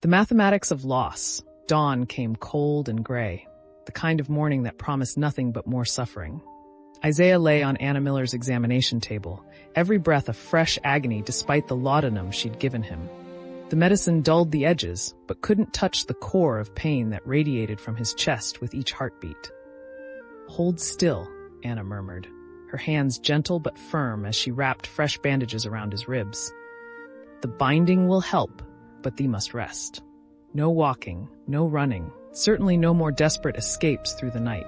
The mathematics of loss. Dawn came cold and gray, the kind of morning that promised nothing but more suffering. Isaiah lay on Anna Miller's examination table, every breath a fresh agony despite the laudanum she'd given him. The medicine dulled the edges, but couldn't touch the core of pain that radiated from his chest with each heartbeat. "Hold still," Anna murmured, her hands gentle but firm as she wrapped fresh bandages around his ribs. "The binding will help, but thee must rest. No walking, no running, certainly no more desperate escapes through the night."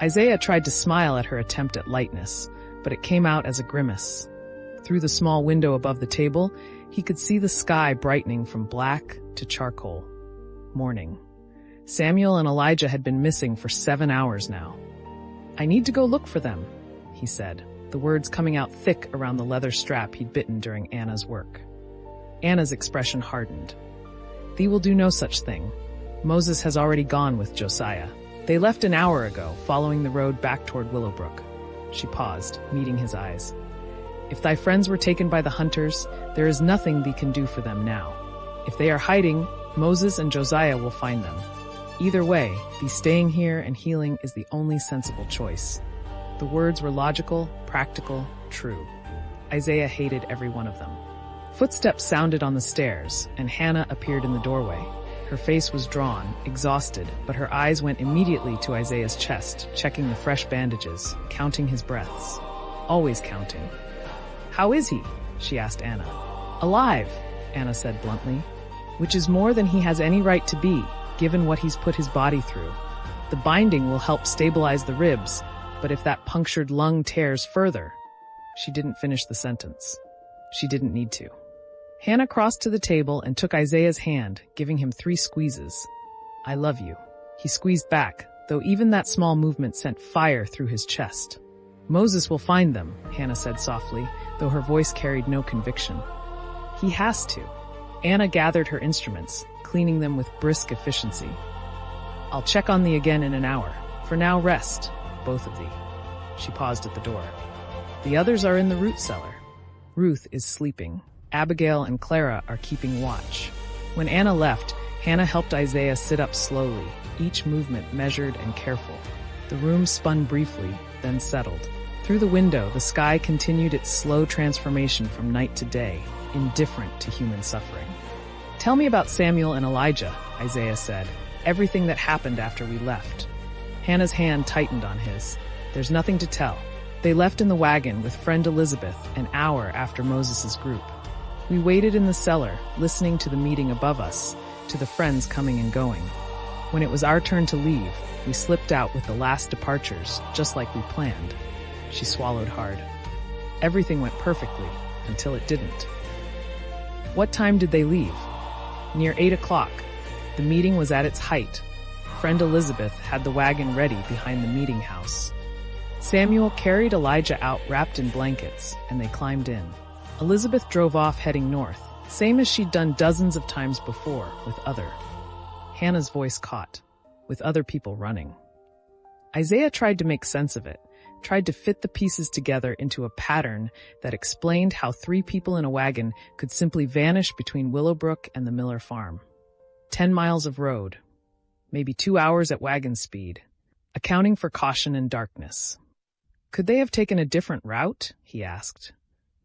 Isaiah tried to smile at her attempt at lightness, but it came out as a grimace. Through the small window above the table, he could see the sky brightening from black to charcoal. Morning. Samuel and Elijah had been missing for 7 hours now. "I need to go look for them," he said, the words coming out thick around the leather strap he'd bitten during Anna's work. Anna's expression hardened. "Thee will do no such thing. Moses has already gone with Josiah. They left an hour ago, following the road back toward Willowbrook." She paused, meeting his eyes. "If thy friends were taken by the hunters, there is nothing thee can do for them now. If they are hiding, Moses and Josiah will find them. Either way, thee staying here and healing is the only sensible choice." The words were logical, practical, true. Isaiah hated every one of them. Footsteps sounded on the stairs, and Hannah appeared in the doorway. Her face was drawn, exhausted, but her eyes went immediately to Isaiah's chest, checking the fresh bandages, counting his breaths. Always counting. "How is he?" she asked Anna. "Alive," Anna said bluntly, "which is more than he has any right to be, given what he's put his body through. The binding will help stabilize the ribs, but if that punctured lung tears further..." She didn't finish the sentence. She didn't need to. Hannah crossed to the table and took Isaiah's hand, giving him 3 squeezes. "I love you." He squeezed back, though even that small movement sent fire through his chest. "Moses will find them," Hannah said softly, though her voice carried no conviction. "He has to." Anna gathered her instruments, cleaning them with brisk efficiency. "I'll check on thee again in an hour. For now, rest, both of thee." She paused at the door. "The others are in the root cellar. Ruth is sleeping. Abigail and Clara are keeping watch." When Anna left, Hannah helped Isaiah sit up slowly, each movement measured and careful. The room spun briefly, then settled. Through the window, the sky continued its slow transformation from night to day, indifferent to human suffering. "Tell me about Samuel and Elijah," Isaiah said, "everything that happened after we left." Hannah's hand tightened on his. "There's nothing to tell. They left in the wagon with friend Elizabeth an hour after Moses's group. We waited in the cellar, listening to the meeting above us, to the friends coming and going. When it was our turn to leave, we slipped out with the last departures, just like we planned." She swallowed hard. "Everything went perfectly, until it didn't." "What time did they leave?" "Near 8 o'clock. The meeting was at its height. Friend Elizabeth had the wagon ready behind the meeting house. Samuel carried Elijah out wrapped in blankets, and they climbed in. Elizabeth drove off heading north, same as she'd done dozens of times before, with other." Hannah's voice caught. "With other people running." Isaiah tried to make sense of it, tried to fit the pieces together into a pattern that explained how 3 people in a wagon could simply vanish between Willowbrook and the Miller farm. 10 miles of road, maybe 2 hours at wagon speed, accounting for caution and darkness. "Could they have taken a different route?" he asked.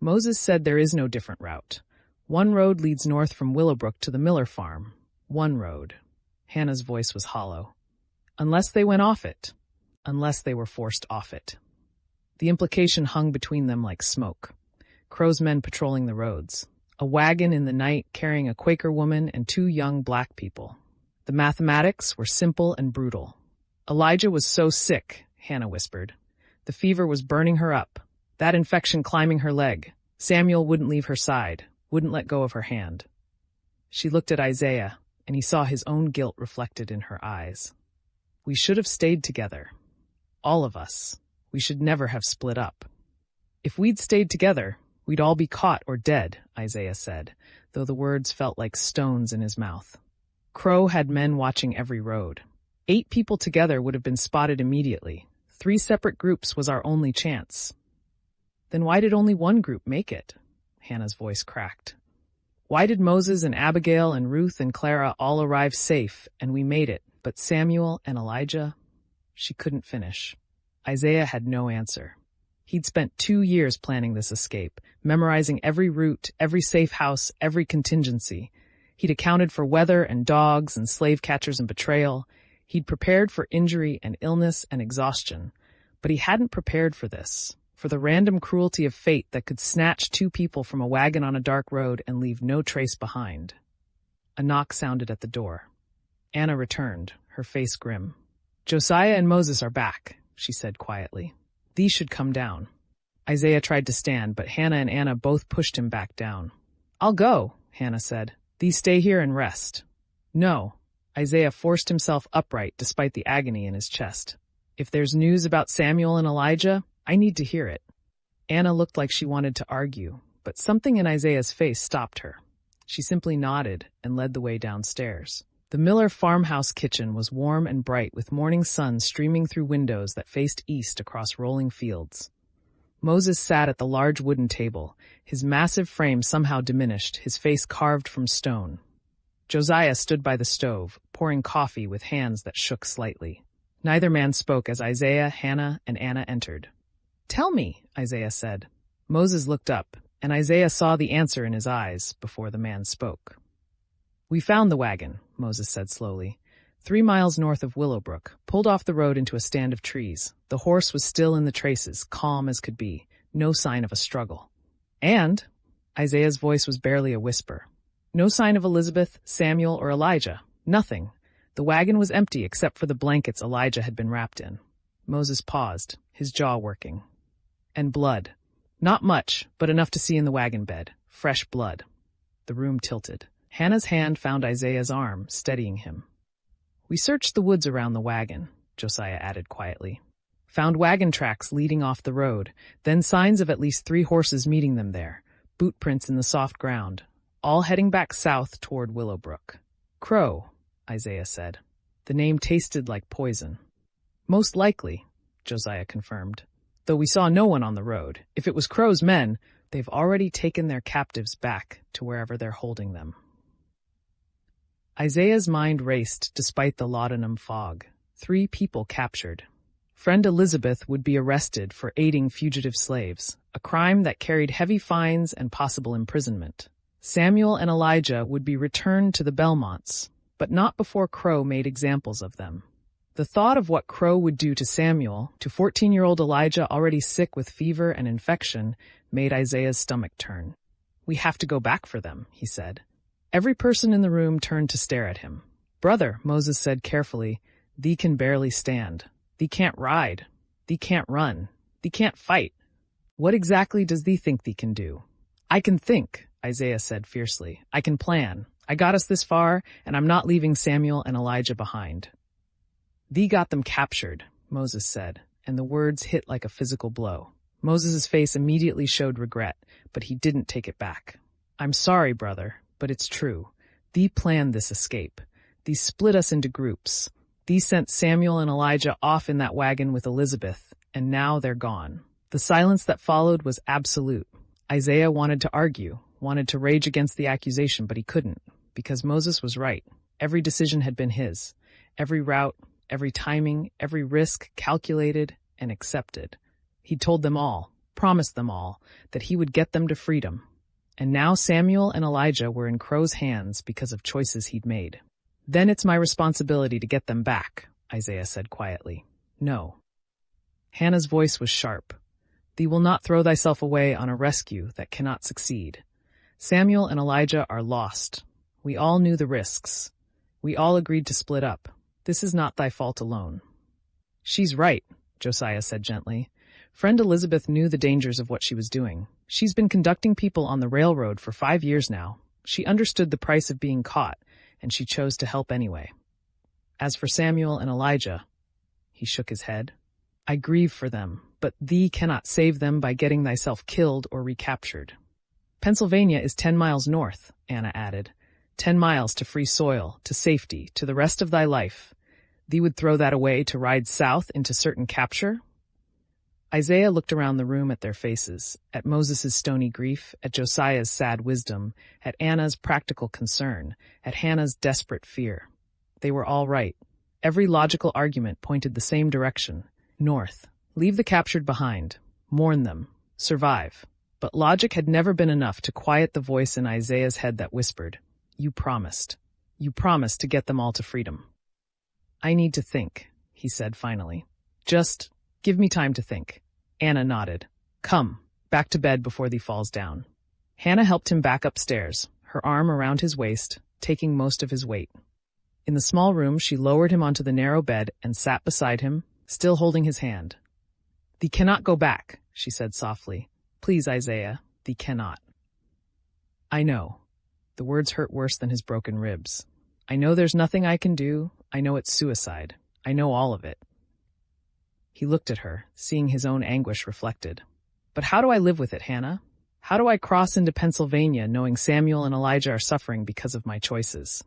"Moses said there is no different route. One road leads north from Willowbrook to the Miller farm. One road." Hannah's voice was hollow. "Unless they went off it. Unless they were forced off it." The implication hung between them like smoke. Crow's men patrolling the roads. A wagon in the night carrying a Quaker woman and 2 young black people. The mathematics were simple and brutal. "Elijah was so sick," Hannah whispered. "The fever was burning her up. That infection climbing her leg. Samuel wouldn't leave her side, wouldn't let go of her hand." She looked at Isaiah, and he saw his own guilt reflected in her eyes. "We should have stayed together. All of us. We should never have split up." "If we'd stayed together, we'd all be caught or dead," Isaiah said, though the words felt like stones in his mouth. Crow had men watching every road. 8 people together would have been spotted immediately. 3 separate groups was our only chance. "Then why did only one group make it?" Hannah's voice cracked. Why did Moses and Abigail and Ruth and Clara all arrive safe and we made it, but Samuel and Elijah? She couldn't finish. Isaiah had no answer. He'd spent 2 years planning this escape, memorizing every route, every safe house, every contingency. He'd accounted for weather and dogs and slave catchers and betrayal. He'd prepared for injury and illness and exhaustion. But he hadn't prepared for this, for the random cruelty of fate that could snatch 2 people from a wagon on a dark road and leave no trace behind. A knock sounded at the door. Anna returned, her face grim. "Josiah and Moses are back," she said quietly. "These should come down." Isaiah tried to stand, but Hannah and Anna both pushed him back down. "I'll go," Hannah said. "These stay here and rest." "No." Isaiah forced himself upright despite the agony in his chest. "If there's news about Samuel and Elijah, I need to hear it." Anna looked like she wanted to argue, but something in Isaiah's face stopped her. She simply nodded and led the way downstairs. The Miller farmhouse kitchen was warm and bright with morning sun streaming through windows that faced east across rolling fields. Moses sat at the large wooden table, his massive frame somehow diminished, his face carved from stone. Josiah stood by the stove, pouring coffee with hands that shook slightly. Neither man spoke as Isaiah, Hannah, and Anna entered. "Tell me," Isaiah said. Moses looked up, and Isaiah saw the answer in his eyes before the man spoke. "We found the wagon," Moses said slowly. 3 miles north of Willowbrook, pulled off the road into a stand of trees. The horse was still in the traces, calm as could be, no sign of a struggle. And, Isaiah's voice was barely a whisper, no sign of Elizabeth, Samuel, or Elijah. Nothing. The wagon was empty except for the blankets Elijah had been wrapped in. Moses paused, his jaw working. And blood. Not much, but enough to see in the wagon bed. Fresh blood. The room tilted. Hannah's hand found Isaiah's arm, steadying him. "We searched the woods around the wagon," Josiah added quietly. "Found wagon tracks leading off the road, then signs of at least 3 horses meeting them there, boot prints in the soft ground, all heading back south toward Willowbrook." "Crow," Isaiah said. The name tasted like poison. "Most likely," Josiah confirmed. "Though we saw no one on the road. If it was Crow's men, they've already taken their captives back to wherever they're holding them." Isaiah's mind raced despite the laudanum fog. 3 people captured. Friend Elizabeth would be arrested for aiding fugitive slaves, a crime that carried heavy fines and possible imprisonment. Samuel and Elijah would be returned to the Belmonts, but not before Crow made examples of them. The thought of what Crow would do to Samuel, to 14-year-old Elijah already sick with fever and infection, made Isaiah's stomach turn. "We have to go back for them," he said. Every person in the room turned to stare at him. "Brother," Moses said carefully, "thee can barely stand. Thee can't ride. Thee can't run. Thee can't fight. What exactly does thee think thee can do?" "I can think," Isaiah said fiercely. "I can plan. I got us this far, and I'm not leaving Samuel and Elijah behind." "Thee got them captured," Moses said, and the words hit like a physical blow. Moses' face immediately showed regret, but he didn't take it back. "I'm sorry, brother, but it's true. Thee planned this escape. Thee split us into groups. Thee sent Samuel and Elijah off in that wagon with Elizabeth, and now they're gone." The silence that followed was absolute. Isaiah wanted to argue, wanted to rage against the accusation, but he couldn't, because Moses was right. Every decision had been his. Every route, every timing, every risk calculated and accepted. He'd told them all, promised them all, that he would get them to freedom. And now Samuel and Elijah were in Crow's hands because of choices he'd made. "Then it's my responsibility to get them back," Isaiah said quietly. "No." Hannah's voice was sharp. "Thee will not throw thyself away on a rescue that cannot succeed. Samuel and Elijah are lost. We all knew the risks. We all agreed to split up. This is not thy fault alone." "She's right," Josiah said gently. "Friend Elizabeth knew the dangers of what she was doing. She's been conducting people on the railroad for 5 years now. She understood the price of being caught, and she chose to help anyway. As for Samuel and Elijah," he shook his head, "I grieve for them, but thee cannot save them by getting thyself killed or recaptured." "Pennsylvania is 10 miles north," Anna added. 10 miles to free soil, to safety, to the rest of thy life. Thee would throw that away to ride south into certain capture?" Isaiah looked around the room at their faces, at Moses' stony grief, at Josiah's sad wisdom, at Anna's practical concern, at Hannah's desperate fear. They were all right. Every logical argument pointed the same direction, north. Leave the captured behind. Mourn them. Survive. But logic had never been enough to quiet the voice in Isaiah's head that whispered, "You promised. You promised to get them all to freedom." "I need to think," he said finally. "Just give me time to think." Anna nodded. "Come, back to bed before thee falls down." Hannah helped him back upstairs, her arm around his waist, taking most of his weight. In the small room, she lowered him onto the narrow bed and sat beside him, still holding his hand. "Thee cannot go back," she said softly. "Please, Isaiah, thee cannot." "I know." The words hurt worse than his broken ribs. "I know there's nothing I can do. I know it's suicide. I know all of it." He looked at her, seeing his own anguish reflected. "But how do I live with it, Hannah? How do I cross into Pennsylvania knowing Samuel and Elijah are suffering because of my choices?"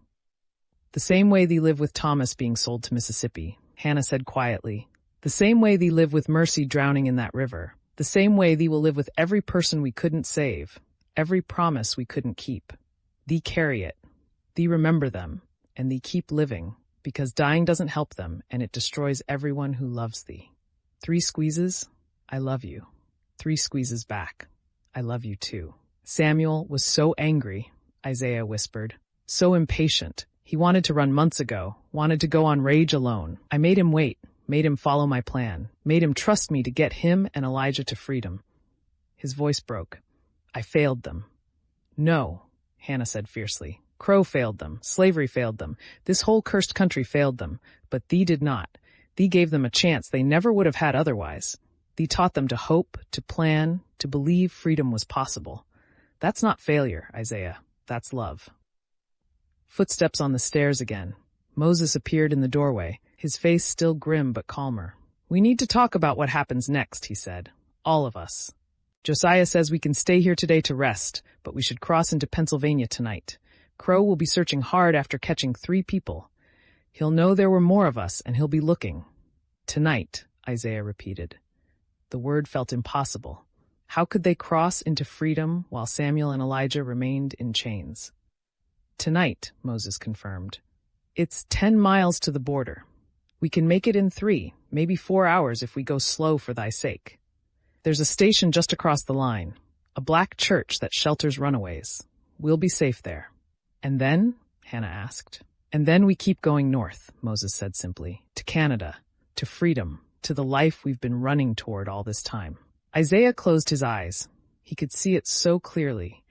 "The same way thee live with Thomas being sold to Mississippi," Hannah said quietly. "The same way thee live with Mercy drowning in that river. The same way thee will live with every person we couldn't save, every promise we couldn't keep. Thee carry it. Thee remember them, and thee keep living, because dying doesn't help them, and it destroys everyone who loves thee. 3 squeezes, I love you. 3 squeezes back, I love you too." "Samuel was so angry," Isaiah whispered. "So impatient. He wanted to run months ago, wanted to go on rage alone. I made him wait, made him follow my plan, made him trust me to get him and Elijah to freedom." His voice broke. "I failed them." "No," Hannah said fiercely. "Crow failed them. Slavery failed them. This whole cursed country failed them. But thee did not. Thee gave them a chance they never would have had otherwise. Thee taught them to hope, to plan, to believe freedom was possible. That's not failure, Isaiah. That's love." Footsteps on the stairs again. Moses appeared in the doorway, his face still grim but calmer. "We need to talk about what happens next," he said. "All of us. Josiah says we can stay here today to rest, but we should cross into Pennsylvania tonight. Crow will be searching hard after catching 3 people. He'll know there were more of us, and he'll be looking." "Tonight," Isaiah repeated. The word felt impossible. How could they cross into freedom while Samuel and Elijah remained in chains? "Tonight," Moses confirmed. "It's 10 miles to the border. We can make it in 3, maybe 4 hours if we go slow for thy sake. There's a station just across the line, a black church that shelters runaways. We'll be safe there." "And then?" Hannah asked. "And then we keep going north," Moses said simply, "to Canada, to freedom, to the life we've been running toward all this time." Isaiah closed his eyes. He could see it so clearly,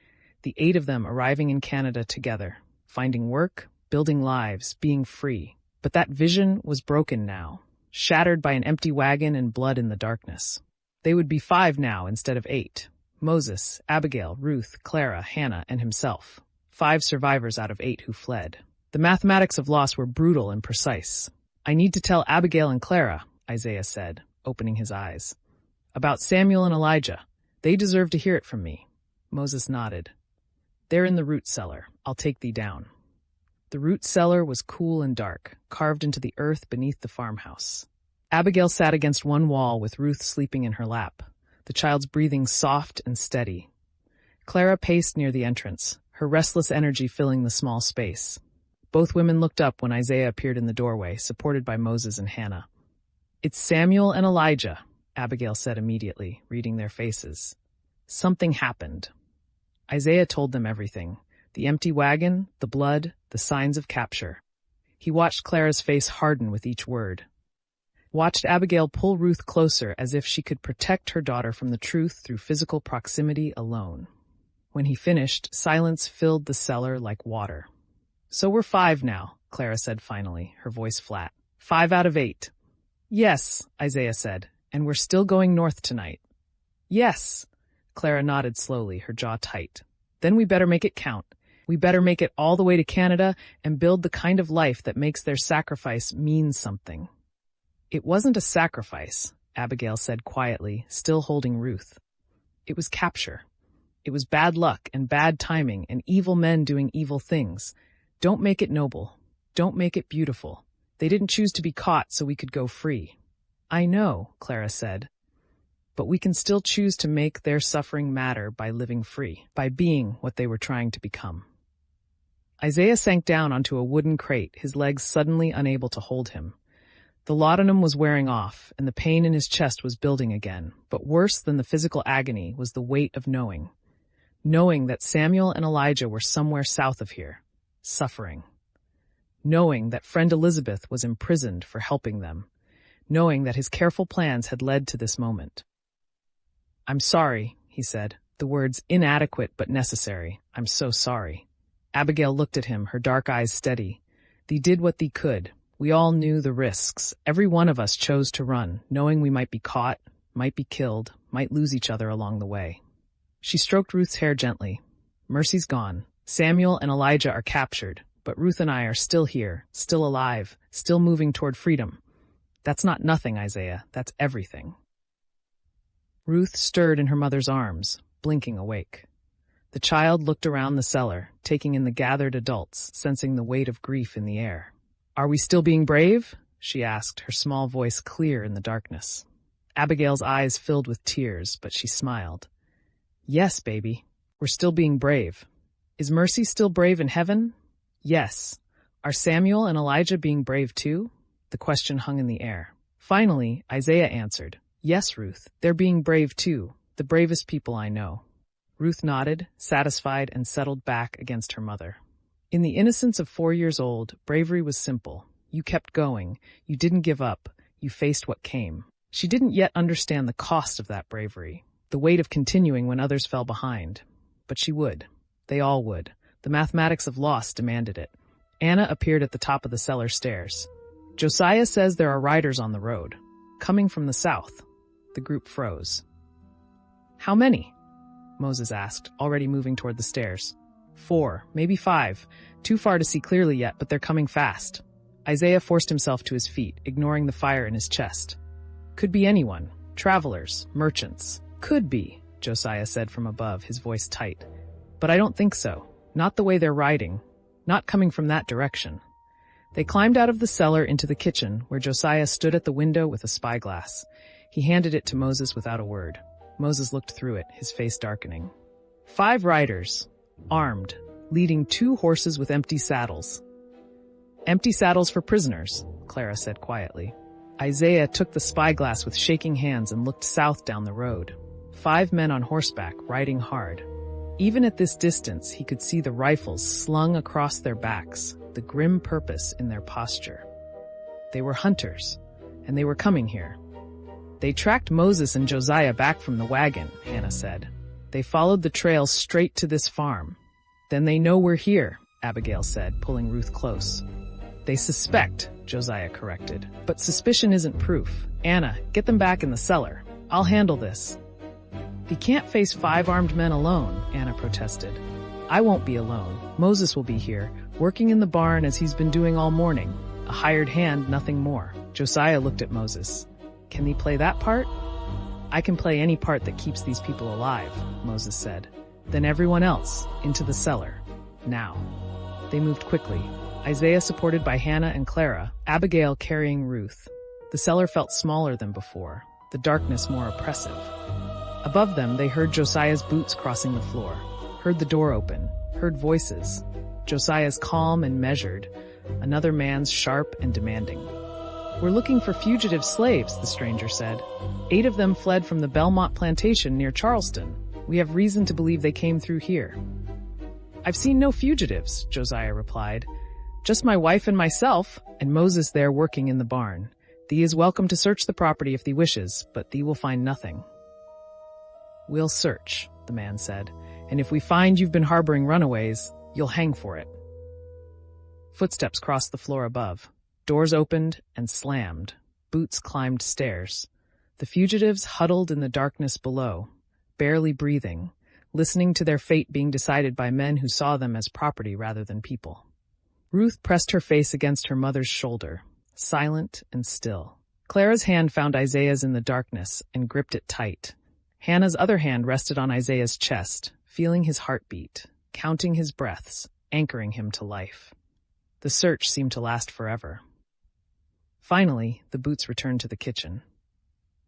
the 8 of them arriving in Canada together, finding work, building lives, being free. But that vision was broken now, shattered by an empty wagon and blood in the darkness. They would be 5 now instead of 8. Moses, Abigail, Ruth, Clara, Hannah, and himself. 5 survivors out of 8 who fled. The mathematics of loss were brutal and precise. "I need to tell Abigail and Clara," Isaiah said, opening his eyes. "About Samuel and Elijah. They deserve to hear it from me." Moses nodded. "They're in the root cellar. I'll take thee down." The root cellar was cool and dark, carved into the earth beneath the farmhouse. Abigail sat against one wall with Ruth sleeping in her lap, the child's breathing soft and steady. Clara paced near the entrance, her restless energy filling the small space. Both women looked up when Isaiah appeared in the doorway, supported by Moses and Hannah. "It's Samuel and Elijah," Abigail said immediately, reading their faces. "Something happened." Isaiah told them everything. The empty wagon, the blood, the signs of capture. He watched Clara's face harden with each word. Watched Abigail pull Ruth closer as if she could protect her daughter from the truth through physical proximity alone. When he finished, silence filled the cellar like water. "So we're 5 now," Clara said finally, her voice flat. 5 out of 8. "Yes," Isaiah said, "and we're still going north tonight." "Yes." Clara nodded slowly, her jaw tight. "Then we better make it count. We better make it all the way to Canada and build the kind of life that makes their sacrifice mean something." "It wasn't a sacrifice," Abigail said quietly, still holding Ruth. "It was capture. It was bad luck and bad timing and evil men doing evil things. Don't make it noble. Don't make it beautiful. They didn't choose to be caught so we could go free." "I know," Clara said. but we can still choose to make their suffering matter by living free, by being what they were trying to become. Isaiah sank down onto a wooden crate, his legs suddenly unable to hold him. The laudanum was wearing off, and the pain in his chest was building again, but worse than the physical agony was the weight of knowing that Samuel and Elijah were somewhere south of here, suffering. Knowing that friend Elizabeth was imprisoned for helping them. Knowing that his careful plans had led to this moment. "I'm sorry," he said, the words inadequate but necessary. "I'm so sorry." Abigail looked at him, her dark eyes steady. "Thee did what thee could. We all knew the risks. Every one of us chose to run, knowing we might be caught, might be killed, might lose each other along the way." She stroked Ruth's hair gently. "Mercy's gone. Samuel and Elijah are captured, but Ruth and I are still here, still alive, still moving toward freedom. That's not nothing, Isaiah. That's everything." Ruth stirred in her mother's arms, blinking awake. The child looked around the cellar, taking in the gathered adults, sensing the weight of grief in the air. "Are we still being brave?" she asked, her small voice clear in the darkness. Abigail's eyes filled with tears, but she smiled. "Yes, baby. We're still being brave. Is Mercy still brave in heaven?" "Yes. Are Samuel and Elijah being brave too?" The question hung in the air. Finally, Isaiah answered, "Yes, Ruth, they're being brave too, the bravest people I know." Ruth nodded, satisfied, and settled back against her mother. In the innocence of 4 years old, bravery was simple. You kept going, you didn't give up, you faced what came. She didn't yet understand the cost of that bravery, the weight of continuing when others fell behind. But she would. They all would. The mathematics of loss demanded it. Anna appeared at the top of the cellar stairs. "Josiah says there are riders on the road, coming from the south." The group froze. "How many?" Moses asked, already moving toward the stairs. 4, maybe 5. Too far to see clearly yet, but they're coming fast. Isaiah forced himself to his feet, ignoring the fire in his chest. "Could be anyone. Travelers, merchants. Could be," Josiah said from above, his voice tight. "But I don't think so. Not the way they're riding. Not coming from that direction." They climbed out of the cellar into the kitchen, where Josiah stood at the window with a spyglass. He handed it to Moses without a word. Moses looked through it, his face darkening. 5 riders, armed, leading 2 horses with empty saddles. "Empty saddles for prisoners," Clara said quietly. Isaiah took the spyglass with shaking hands and looked south down the road. 5 men on horseback, riding hard. Even at this distance, he could see the rifles slung across their backs, the grim purpose in their posture. They were hunters, and they were coming here. "They tracked Moses and Josiah back from the wagon," Hannah said. "They followed the trail straight to this farm." "Then they know we're here," Abigail said, pulling Ruth close. "They suspect," Josiah corrected. "But suspicion isn't proof. Anna, get them back in the cellar. I'll handle this." "He can't face 5 armed men alone," Anna protested. "I won't be alone. Moses will be here, working in the barn as he's been doing all morning. A hired hand, nothing more." Josiah looked at Moses. "Can he play that part?" "I can play any part that keeps these people alive," Moses said. "Then everyone else, into the cellar. Now." They moved quickly, Isaiah supported by Hannah and Clara, Abigail carrying Ruth. The cellar felt smaller than before, the darkness more oppressive. Above them, they heard Josiah's boots crossing the floor, heard the door open, heard voices. Josiah's calm and measured, another man's sharp and demanding. "We're looking for fugitive slaves," the stranger said. 8 of them fled from the Belmont Plantation near Charleston. We have reason to believe they came through here." "I've seen no fugitives," Josiah replied. "Just my wife and myself, and Moses there working in the barn. Thee is welcome to search the property if thee wishes, but thee will find nothing." "We'll search," the man said, "and if we find you've been harboring runaways, you'll hang for it." Footsteps crossed the floor above. Doors opened and slammed. Boots climbed stairs. The fugitives huddled in the darkness below, barely breathing, listening to their fate being decided by men who saw them as property rather than people. Ruth pressed her face against her mother's shoulder, silent and still. Clara's hand found Isaiah's in the darkness and gripped it tight. Hannah's other hand rested on Isaiah's chest, feeling his heartbeat, counting his breaths, anchoring him to life. The search seemed to last forever. Finally, the boots returned to the kitchen.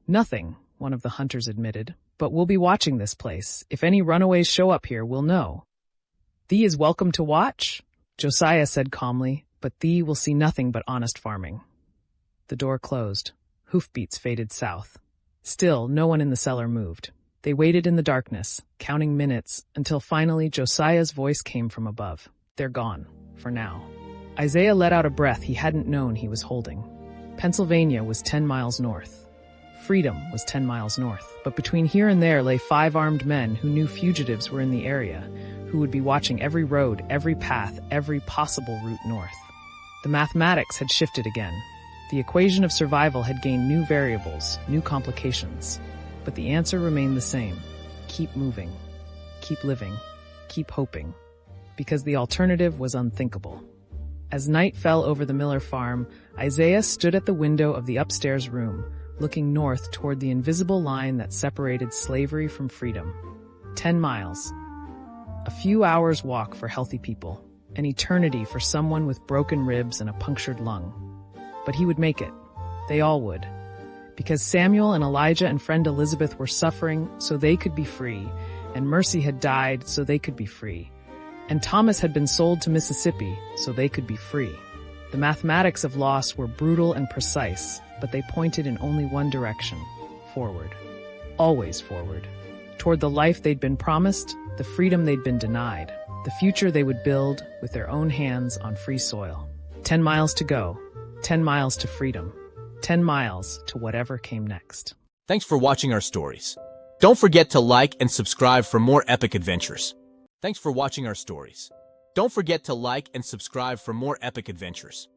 "Nothing," one of the hunters admitted. But we'll be watching this place. If any runaways show up here, we'll know. Thee is welcome to watch, Josiah said calmly, but thee will see nothing but honest farming. The door closed. Hoofbeats faded south. Still, no one in the cellar moved. They waited in the darkness, counting minutes, until finally Josiah's voice came from above. They're gone, for now. Isaiah let out a breath he hadn't known he was holding. Pennsylvania was 10 miles north. Freedom was 10 miles north, but between here and there lay 5 armed men who knew fugitives were in the area, who would be watching every road, every path, every possible route north. The mathematics had shifted again. The equation of survival had gained new variables, new complications. But the answer remained the same. Keep moving. Keep living. Keep hoping. Because the alternative was unthinkable. As night fell over the Miller farm, Isaiah stood at the window of the upstairs room, looking north toward the invisible line that separated slavery from freedom. 10 miles. A few hours' walk for healthy people. An eternity for someone with broken ribs and a punctured lung. But he would make it. They all would. Because Samuel and Elijah and friend Elizabeth were suffering so they could be free, and Mercy had died so they could be free, and Thomas had been sold to Mississippi so they could be free. The mathematics of loss were brutal and precise, but they pointed in only one direction, forward. Always forward. Toward the life they'd been promised, the freedom they'd been denied, the future they would build with their own hands on free soil. 10 miles to go, 10 miles to freedom. 10 miles to whatever came next. Thanks for watching our stories. Don't forget to like and subscribe for more epic adventures. Thanks for watching our stories. Don't forget to like and subscribe for more epic adventures.